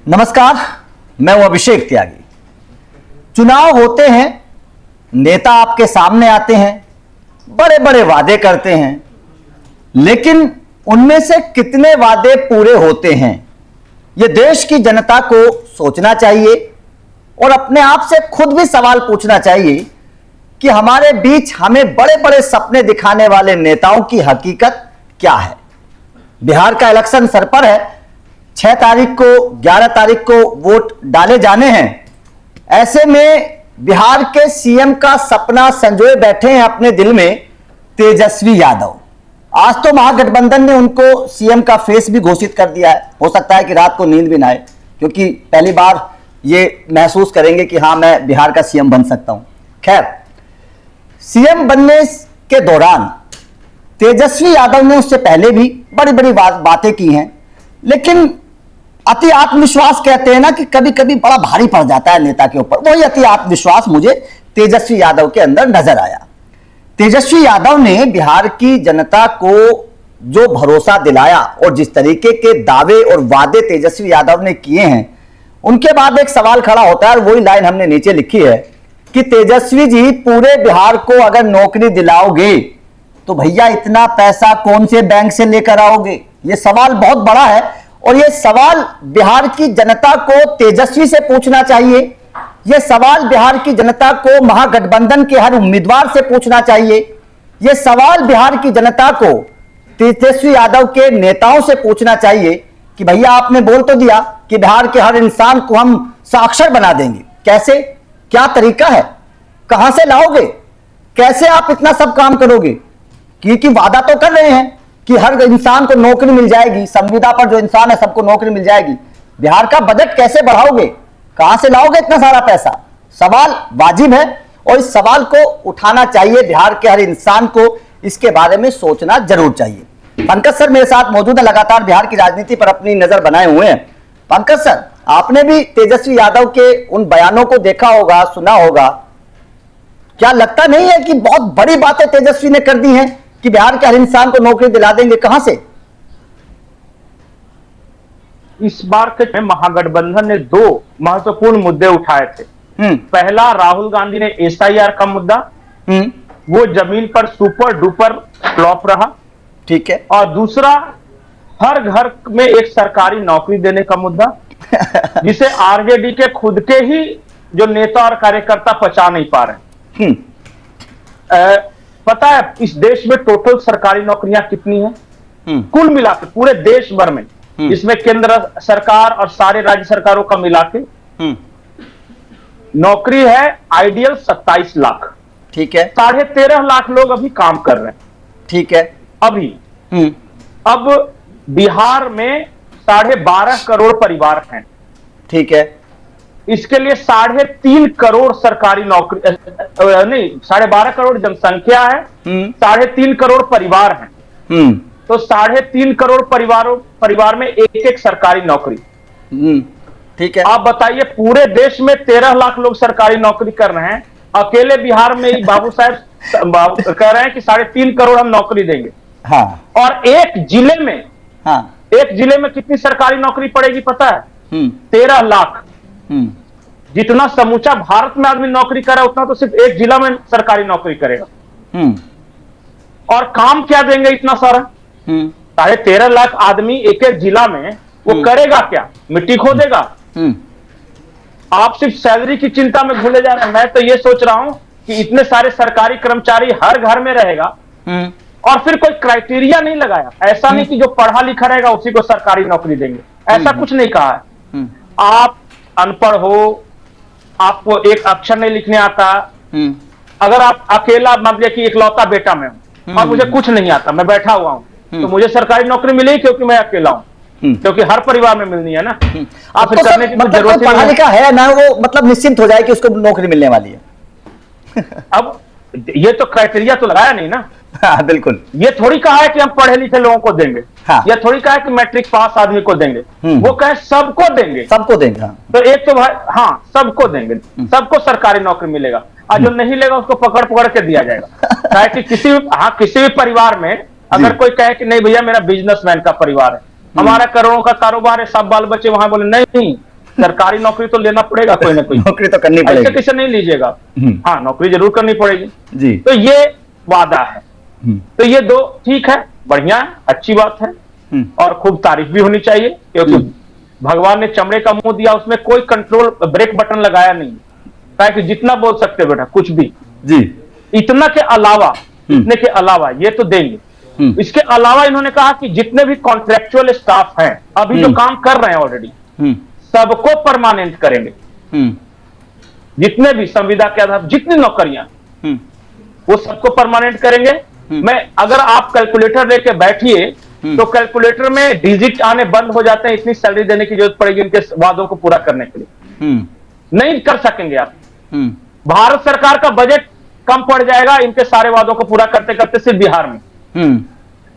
नमस्कार, मैं हूं अभिषेक त्यागी। चुनाव होते हैं, नेता आपके सामने आते हैं, बड़े बड़े वादे करते हैं, लेकिन उनमें से कितने वादे पूरे होते हैं, यह देश की जनता को सोचना चाहिए और अपने आप से खुद भी सवाल पूछना चाहिए कि हमारे बीच हमें बड़े बड़े सपने दिखाने वाले नेताओं की हकीकत क्या है। बिहार का इलेक्शन सर पर है। 6 तारीख को 11 तारीख को वोट डाले जाने हैं। ऐसे में बिहार के सीएम का सपना संजोए बैठे हैं अपने दिल में तेजस्वी यादव। आज तो महागठबंधन ने उनको सीएम का फेस भी घोषित कर दिया है। हो सकता है कि रात को नींद भी ना आए, क्योंकि पहली बार ये महसूस करेंगे कि हाँ, मैं बिहार का सीएम बन सकता हूं। खैर, सीएम बनने के दौरान तेजस्वी यादव ने उससे पहले भी बड़ी बड़ी बातें की हैं, लेकिन अति आत्मविश्वास कहते हैं ना कि कभी कभी बड़ा भारी पड़ जाता है नेता के ऊपर। वही अति आत्मविश्वास मुझे तेजस्वी यादव के अंदर नजर आया। तेजस्वी यादव ने बिहार की जनता को जो भरोसा दिलाया और जिस तरीके के दावे और वादे तेजस्वी यादव ने किए हैं, उनके बाद एक सवाल खड़ा होता है और वही लाइन हमने नीचे लिखी है कि तेजस्वी जी, पूरे बिहार को अगर नौकरी दिलाओगे तो भैया इतना पैसा कौन से बैंक से लेकर आओगे। यह सवाल बहुत बड़ा है और यह सवाल बिहार की जनता को तेजस्वी से पूछना चाहिए। यह सवाल बिहार की जनता को महागठबंधन के हर उम्मीदवार से पूछना चाहिए। यह सवाल बिहार की जनता को तेजस्वी यादव के नेताओं से पूछना चाहिए कि भैया, आपने बोल तो दिया कि बिहार के हर इंसान को हम साक्षर बना देंगे। कैसे, क्या तरीका है, कहां से लाओगे, कैसे आप इतना सब काम करोगे? क्योंकि वादा तो कर रहे हैं कि हर इंसान को नौकरी मिल जाएगी, संविदा पर जो इंसान है सबको नौकरी मिल जाएगी। बिहार का बजट कैसे बढ़ाओगे, कहां से लाओगे इतना सारा पैसा? सवाल वाजिब है और इस सवाल को उठाना चाहिए। बिहार के हर इंसान को इसके बारे में सोचना जरूर चाहिए। पंकज सर मेरे साथ मौजूद है, लगातार बिहार की राजनीति पर अपनी नजर बनाए हुए हैं। पंकज सर, आपने भी तेजस्वी यादव के उन बयानों को देखा होगा, सुना होगा। क्या लगता नहीं है कि बहुत बड़ी बातें तेजस्वी ने कर दी हैं कि बिहार के हर इंसान को नौकरी दिला देंगे? कहां से? इस बार के महागठबंधन ने 2 महत्वपूर्ण मुद्दे उठाए थे। पहला, राहुल गांधी ने एसआईआर का मुद्दा, वो जमीन पर सुपर डुपर फ्लॉप रहा। ठीक है। और दूसरा, हर घर में एक सरकारी नौकरी देने का मुद्दा, जिसे आरजेडी के खुद के ही जो नेता और कार्यकर्ता पचा नहीं पा रहे। पता है इस देश में टोटल सरकारी नौकरियां कितनी हैं? कुल मिलाकर पूरे देश भर में, इसमें केंद्र सरकार और सारे राज्य सरकारों का मिलाके नौकरी है आइडियल 27 लाख। ठीक है। 13.5 लाख लोग अभी काम कर रहे हैं। ठीक है। अभी अब बिहार में 12.5 करोड़ परिवार हैं। ठीक है। इसके लिए 3.5 करोड़ सरकारी नौकरी नहीं, 12.5 करोड़ जनसंख्या है, 3.5 करोड़ परिवार हैं। तो 3.5 करोड़ परिवार में एक सरकारी नौकरी। ठीक है। आप बताइए, पूरे देश में 13 लाख लोग सरकारी नौकरी कर रहे हैं, अकेले बिहार में ही बाबू साहब कह रहे हैं कि 3.5 करोड़ हम नौकरी देंगे। हाँ। और एक जिले में, हाँ, एक जिले में कितनी सरकारी नौकरी पड़ेगी पता है? 13 लाख। जितना समूचा भारत में आदमी नौकरी करे, उतना तो सिर्फ एक जिला में सरकारी नौकरी करेगा। और काम क्या देंगे इतना सारा? 13.5 लाख आदमी एक एक जिला में, वो करेगा क्या? मिट्टी खोदेगा? आप सिर्फ सैलरी की चिंता में भूले जा रहे हैं। मैं तो ये सोच रहा हूं कि इतने सारे सरकारी कर्मचारी हर घर में रहेगा और फिर कोई क्राइटेरिया नहीं लगाया। ऐसा नहीं कि जो पढ़ा लिखा रहेगा उसी को सरकारी नौकरी देंगे, ऐसा कुछ नहीं कहा है। आप अनपढ़ हो, आपको एक अक्षर नहीं लिखने आता, अगर आप अकेला, मान लीजिए कि इकलौता बेटा मैं हूं और मुझे कुछ नहीं आता, मैं बैठा हुआ हूं, तो मुझे सरकारी नौकरी मिलेगी क्योंकि मैं अकेला हूं, क्योंकि हर परिवार में मिलनी है ना। आपको करने की जरूरत पढ़ा लिखा है ना, वो मतलब निश्चिंत हो जाए कि उसको नौकरी मिलने वाली है। अब ये तो क्राइटेरिया तो लगाया नहीं ना। हाँ, बिल्कुल। ये थोड़ी कहा है कि हम पढ़े लिखे लोगों को देंगे। हाँ। ये थोड़ी कहा है कि मैट्रिक पास आदमी को देंगे। वो कहे सबको देंगे। सबको देंगे। हाँ। तो एक तो भाई, हाँ, सबको देंगे, सबको सरकारी नौकरी मिलेगा। और जो नहीं लेगा उसको पकड़ पकड़ के दिया जाएगा। कि किसी भी परिवार में अगर कोई कहे कि नहीं भैया मेरा बिजनेसमैन का परिवार है, हमारा करोड़ों का कारोबार है, सब बाल बच्चे वहां, बोले नहीं, सरकारी नौकरी तो लेना पड़ेगा कोई ना कोई, नौकरी तो करनी ऐसे पड़ेगी। कैसे नहीं लीजिएगा। हाँ, नौकरी जरूर करनी पड़ेगी जी। तो ये वादा है। तो ये दो ठीक है, बढ़िया है, अच्छी बात है और खूब तारीफ भी होनी चाहिए, क्योंकि भगवान ने चमड़े का मुंह दिया, उसमें कोई कंट्रोल ब्रेक बटन लगाया नहीं, ताकि जितना बोल सकते बेटा कुछ भी जी। इतना के अलावा, इतने के अलावा ये तो देंगे। इसके अलावा इन्होंने कहा कि जितने भी कॉन्ट्रेक्चुअल स्टाफ हैं अभी जो काम कर रहे हैं ऑलरेडी, सबको परमानेंट करेंगे। जितने भी संविदा के आधार जितनी नौकरियां वो सबको परमानेंट करेंगे। मैं अगर आप कैलकुलेटर लेके बैठिए तो कैलकुलेटर में डिजिट आने बंद हो जाते हैं, इतनी सैलरी देने की जरूरत पड़ेगी इनके वादों को पूरा करने के लिए। नहीं कर सकेंगे आप। भारत सरकार का बजट कम पड़ जाएगा इनके सारे वादों को पूरा करते करते सिर्फ बिहार में।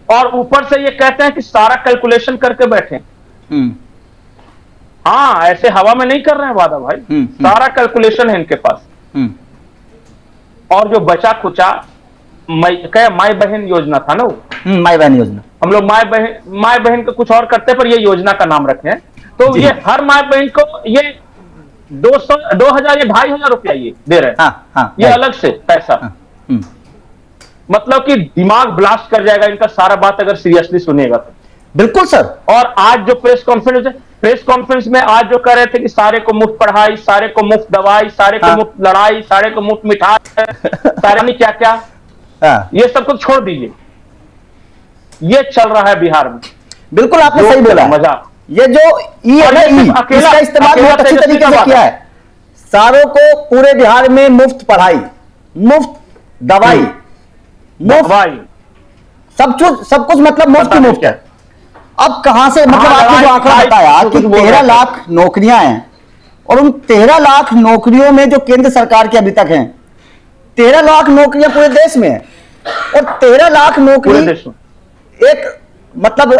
और ऊपर से ये कहते हैं कि सारा कैलकुलेशन करके बैठे। हाँ, ऐसे हवा में नहीं कर रहे हैं वादा भाई, सारा कैलकुलेशन है इनके पास। और जो बचा खुचा माई बहन योजना था ना, वो माई बहन योजना, हम लोग माई बहन का कुछ और करते पर ये योजना का नाम रखे हैं। तो ये हर माई बहन को ये 200 2000 या 2500 रुपया ये दे रहे हैं। हाँ, ये अलग से पैसा। मतलब कि दिमाग ब्लास्ट कर जाएगा इनका सारा बात अगर सीरियसली सुनिएगा तो। बिल्कुल सर। और आज जो प्रेस कॉन्फ्रेंस में आज जो कह रहे थे कि सारे को मुफ्त पढ़ाई, सारे को मुफ्त दवाई, सारे को मुफ्त लड़ाई, सारे को मुफ्त मिठाई, सारे नहीं क्या क्या, ये सब कुछ छोड़ दीजिए। ये चल रहा है बिहार में। बिल्कुल आपने सही बोला। मजाक ये जो ई है ना, इसका इस्तेमाल बहुत अच्छी तरीके से किया है। सारों को पूरे बिहार में मुफ्त पढ़ाई, मुफ्त दवाई, सब कुछ मतलब मुफ्त ही मुफ्त है। अब कहां से, मतलब आपने जो आंकड़ा बताया कि 13 लाख नौकरियां हैं और उन 13 लाख नौकरियों में जो केंद्र सरकार की अभी तक हैं, 13 लाख नौकरियां पूरे देश में है और 13 लाख नौकरी एक मतलब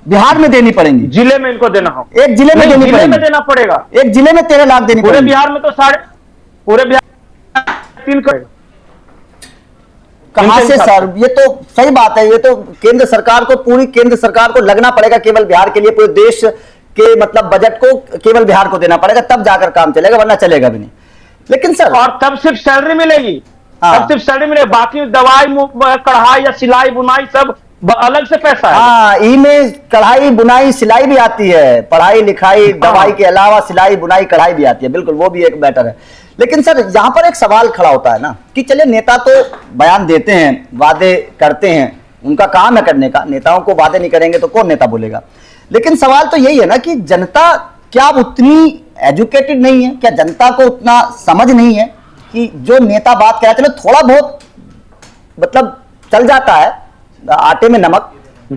बिहार में देनी पड़ेंगी। जिले में इनको देना हो, एक जिले में देनी पड़ेगी, देना पड़ेगा। एक जिले में 13 लाख देनी पड़ेगी। पूरे बिहार में तो पूरे बिहार 3 करोड़। कहां से सर? ये तो सही बात है, ये तो केंद्र सरकार को, पूरी केंद्र सरकार को लगना पड़ेगा केवल बिहार के लिए, पूरे देश के मतलब बजट को केवल बिहार को देना पड़ेगा, तब जाकर काम चलेगा, वरना चलेगा भी नहीं। लेकिन सर, और तब सिर्फ सैलरी मिलेगी, तब सिर्फ सैलरी मिलेगी, बाकी दवाई, कढ़ाई या सिलाई बुनाई सब अलग से पैसा है। हाँ, ई में कढ़ाई बुनाई सिलाई भी आती है, पढ़ाई लिखाई दवाई के अलावा सिलाई बुनाई कढ़ाई भी आती है, बिल्कुल वो भी एक मैटर है। लेकिन सर यहां पर एक सवाल खड़ा होता है ना कि चलिए नेता तो बयान देते हैं, वादे करते हैं, उनका काम है करने का, नेताओं को वादे नहीं करेंगे तो कौन नेता बोलेगा। लेकिन सवाल तो यही है ना कि जनता क्या उतनी एजुकेटेड नहीं है, क्या जनता को उतना समझ नहीं है कि जो नेता बात कह रहे हैं, चलो थोड़ा बहुत मतलब चल जाता है आटे में नमक,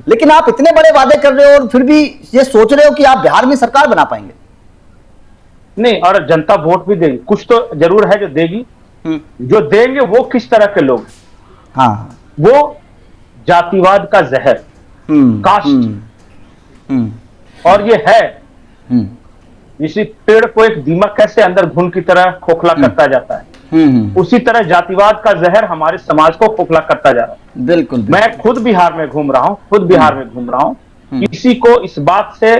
लेकिन आप इतने बड़े वादे कर रहे हो और फिर भी ये सोच रहे हो कि आप बिहार में सरकार बना पाएंगे। नहीं, और जनता वोट भी देगी, कुछ तो जरूर है जो देगी। जो देंगे वो किस तरह के लोग? हाँ, वो जातिवाद का जहर, कास्ट। और ये है जिस पेड़ को एक दीमक कैसे अंदर घुन की तरह खोखला करता जाता है, उसी तरह जातिवाद का जहर हमारे समाज को खोखला करता जा रहा है। बिल्कुल। मैं खुद बिहार में घूम रहा हूं, किसी को इस बात से,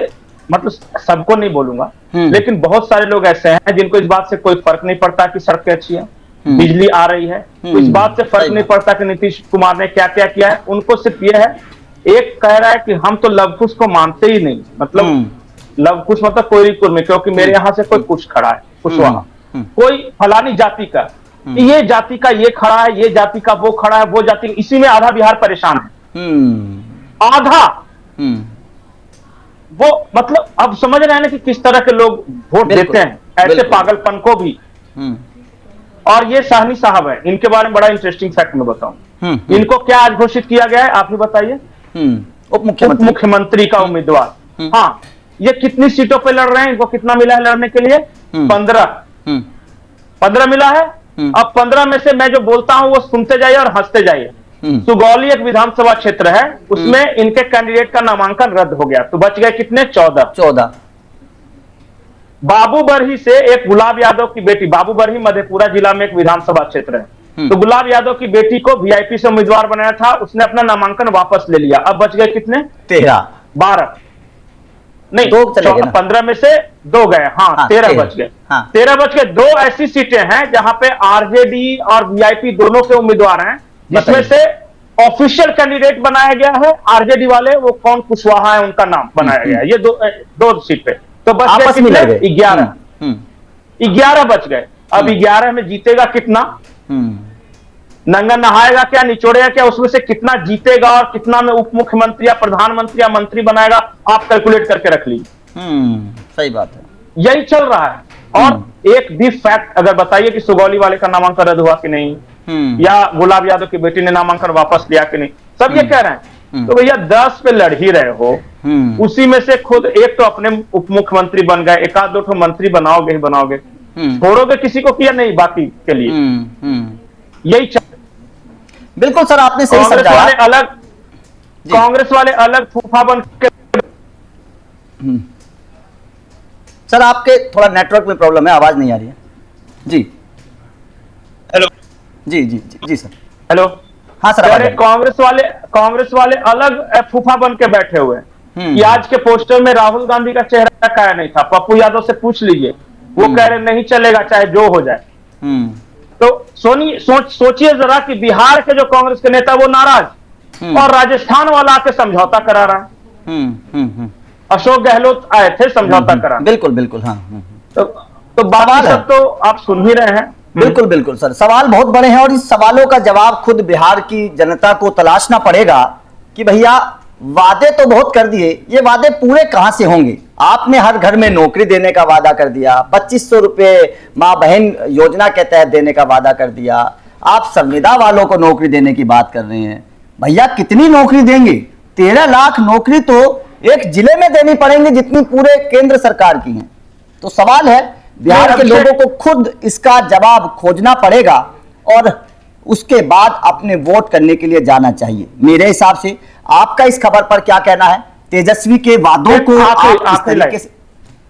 मतलब सबको नहीं बोलूंगा, लेकिन बहुत सारे लोग ऐसे हैं जिनको इस बात से कोई फर्क नहीं पड़ता कि सड़कें अच्छी हैं, बिजली आ रही है, तो इस बात से फर्क नहीं पड़ता कि नीतीश कुमार ने क्या क्या किया है। उनको सिर्फ यह है, एक कह रहा है कि हम तो लव कुश को मानते ही नहीं, मतलब लव कुश मतलब कोयलीपुर में, क्योंकि मेरे यहाँ से कोई कुछ खड़ा है, कुशवाहा, कोई फलानी जाति का, ये जाति का ये खड़ा है, ये जाति का वो खड़ा है, वो जाति, इसी में आधा बिहार परेशान है। आधा वो, मतलब अब समझ रहे हैं ना कि किस तरह के लोग वोट देते हैं, ऐसे पागलपन को भी। और ये साहनी साहब है, इनके बारे में बड़ा इंटरेस्टिंग फैक्ट मैं बताऊं। इनको क्या आज घोषित किया गया है आप ही बताइए? उप मुख्यमंत्री का उम्मीदवार। हाँ, ये कितनी सीटों पे लड़ रहे हैं, इनको कितना मिला है लड़ने के लिए? 15 मिला है। अब 15 में से मैं जो बोलता हूं वो सुनते जाइए और हंसते जाइए। सुगौली एक विधानसभा क्षेत्र है, उसमें इनके कैंडिडेट का नामांकन रद्द हो गया, तो बच गए कितने? 14। बाबू बरही से एक गुलाब यादव की बेटी, बाबू बरही मधेपुरा जिला में एक विधानसभा क्षेत्र है, तो गुलाब यादव की बेटी को वीआईपी से उम्मीदवार बनाया था, उसने अपना नामांकन वापस ले लिया। अब बच गए कितने? 12। नहीं, दो चले गए ना? 15 में से 2 गए, हाँ 13 बच गए। हाँ 13 बच गए। 2 ऐसी सीटें हैं जहां पे आरजेडी और वीआईपी दोनों के उम्मीदवार हैं, जिसमें से ऑफिशियल कैंडिडेट बनाया गया है आरजेडी वाले, वो कौन कुशवाहा है उनका नाम बनाया गया है। ये दो सीट पे तो बच आपस में गए लगे 11। 11 बच गए। अब 11 में जीतेगा कितना? नंगा नहाएगा क्या, निचोड़ेगा क्या, उसमें से कितना जीतेगा और कितना में उप मुख्यमंत्री या प्रधानमंत्री या मंत्री बनाएगा, आप कैलकुलेट करके रख लीजिए। सही बात है, यही चल रहा है। और एक भी फैक्ट अगर बताइए कि सुगौली वाले का नामांकन रद्द हुआ कि नहीं, या गुलाब यादव की बेटी ने नामांकन वापस लिया कि नहीं, सब ये कह रहे हैं। तो भैया 10 पे लड़ ही रहे हो, उसी में से खुद एक तो अपने उप मुख्यमंत्री बन गए, एक आध 2 मंत्री बनाओगे ही बनाओगे, छोड़ोगे किसी को किया नहीं बाकी के लिए। यही बिल्कुल सर, आपने सही कांग्रेस समझाया। वाले अलग, कांग्रेस वाले अलग फूफा बन के। सर आपके थोड़ा नेटवर्क में प्रॉब्लम है, आवाज नहीं आ रही है जी। हेलो जी जी जी जी सर। हेलो, हाँ सर, अरे कांग्रेस वाले अलग फूफा बन के बैठे हुए हैं कि आज के पोस्टर में राहुल गांधी का चेहरा काया नहीं था। पप्पू यादव से पूछ लीजिए, वो कह रहे नहीं चलेगा चाहे जो हो जाए। तो सोचिए जरा कि बिहार के जो कांग्रेस के नेता वो नाराज, और राजस्थान वाला आके समझौता करा रहा है। अशोक गहलोत आए थे समझौता करा। बिल्कुल बिल्कुल, हाँ। तो बात सब तो आप सुन ही रहे हैं। बिल्कुल बिल्कुल सर, सवाल बहुत बड़े हैं और इस सवालों का जवाब खुद बिहार की जनता को तलाशना पड़ेगा कि भैया वादे तो बहुत कर दिए, ये वादे पूरे कहां से होंगे। आपने हर घर में नौकरी देने का वादा कर दिया, 2500 रुपए मां बहन योजना के तहत देने का वादा कर दिया, आप संविदा वालों को नौकरी देने की बात कर रहे हैं। भैया कितनी नौकरी देंगे? 13 लाख नौकरी तो एक जिले में देनी पड़ेंगे जितनी पूरे केंद्र सरकार की है। तो सवाल है, बिहार के लोगों को खुद इसका जवाब खोजना पड़ेगा और उसके बाद अपने वोट करने के लिए जाना चाहिए। मेरे हिसाब से आपका इस खबर पर क्या कहना है? तेजस्वी के वादों को आप इस तरीके से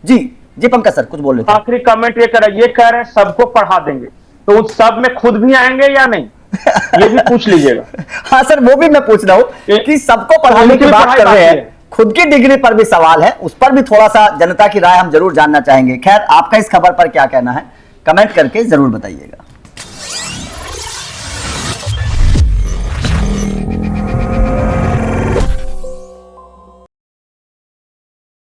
जी पंकज सर कुछ बोल रहे थे। आखिरी कमेंट ये कह रहे हैं सबको पढ़ा देंगे, तो उन सब में खुद भी आएंगे या नहीं, ये भी पूछ लीजिएगा। हाँ सर, वो भी मैं पूछ रहा हूं कि सबको पढ़ाने की बात कर रहे हैं, खुद की डिग्री पर भी सवाल है, उस पर भी थोड़ा सा जनता की राय हम जरूर जानना चाहेंगे। खैर, आपका इस खबर पर क्या कहना है, कमेंट करके जरूर बताइएगा।